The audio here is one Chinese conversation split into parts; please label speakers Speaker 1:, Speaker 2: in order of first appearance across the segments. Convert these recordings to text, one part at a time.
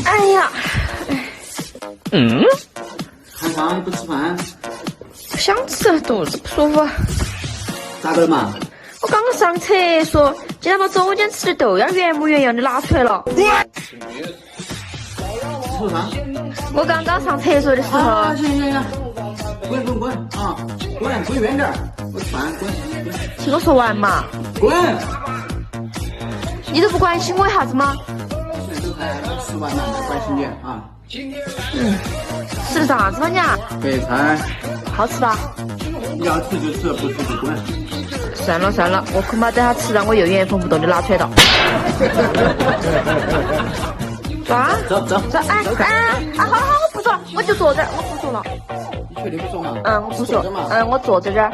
Speaker 1: 哎呀，
Speaker 2: 看啥？你不吃饭？
Speaker 1: 不想吃，肚子不舒服。
Speaker 2: 咋个了嘛？
Speaker 1: 我刚刚上厕所，竟然把中间吃的豆芽原模原样的拿出来了。
Speaker 2: 说啥？
Speaker 1: 我刚刚上厕所的时候，
Speaker 2: 行，滚啊！滚远点！我吃饭，滚！
Speaker 1: 听我说完嘛。
Speaker 2: 滚！
Speaker 1: 你都不关心我一下子吗？
Speaker 2: 吃完了，关心你啊。
Speaker 1: 吃的啥子嘛你？
Speaker 2: 白菜。
Speaker 1: 好吃吧？
Speaker 2: 你要吃就吃，不吃就滚。
Speaker 1: 算了，我恐怕等他吃到我又原封不动的拿出来了。抓！
Speaker 2: 走！
Speaker 1: 哎，好，我不说，我就坐这儿，我不说了。
Speaker 2: 你确定不说嘛？
Speaker 1: 我不说。我坐在这儿。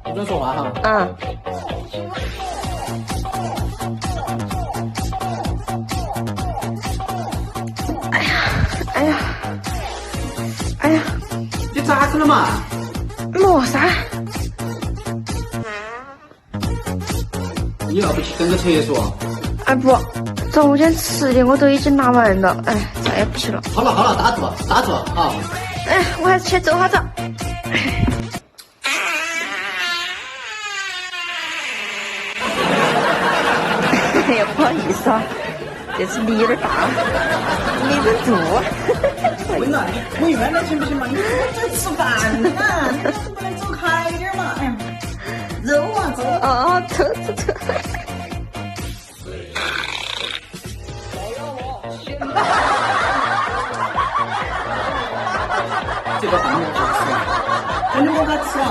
Speaker 2: 不准说话哈。
Speaker 1: 哎呀！
Speaker 2: 你咋子了嘛？
Speaker 1: 没啥。
Speaker 2: 你要不去登个厕所？
Speaker 1: 哎不，中间吃的我都已经拿完了，哎，再也不去了。
Speaker 2: 好了，打住啊！
Speaker 1: 哎，我还是去走下子。哎呀，不好意思啊，这次力有点大，没忍住。
Speaker 2: 滚了，你滚远点行不行嘛？你在吃饭呢，你能不能走开一点嘛？哎呀，肉啊，走。
Speaker 1: 哦，走。
Speaker 2: 这个饭我好吃，肯定我敢吃啊！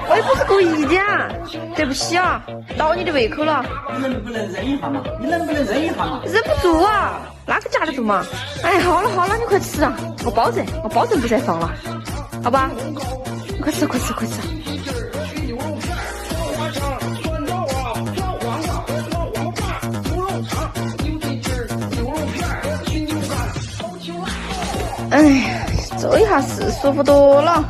Speaker 1: 我也不是故意的啊，对不起啊，倒你的胃口了。
Speaker 2: 你能不能忍一下嘛？忍
Speaker 1: 不住啊，那个夹得住嘛？哎，好了，你快吃啊！我保证不再放了，好吧？快吃！哎呀，走一下是舒服多了。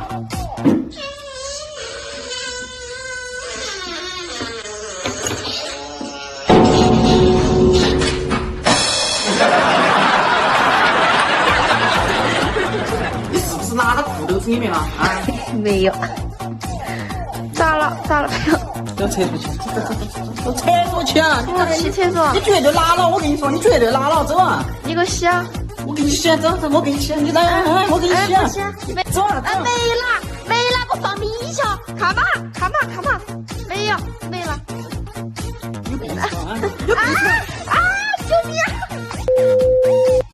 Speaker 2: 你是不是拿到裤兜子里面了啊？
Speaker 1: 没有。咋了？
Speaker 2: 到厕所去，走厕所去啊！
Speaker 1: 我去厕所。
Speaker 2: 你绝对拉了，我跟你说，你绝对拉了，走啊！
Speaker 1: 你给我洗啊！
Speaker 2: 我给你洗，走，我给你洗，你来，我给你洗。
Speaker 1: 不洗，
Speaker 2: 走啊！
Speaker 1: 没了，我放米去，看嘛，没有，没了。
Speaker 2: 有病啊！
Speaker 1: 救命！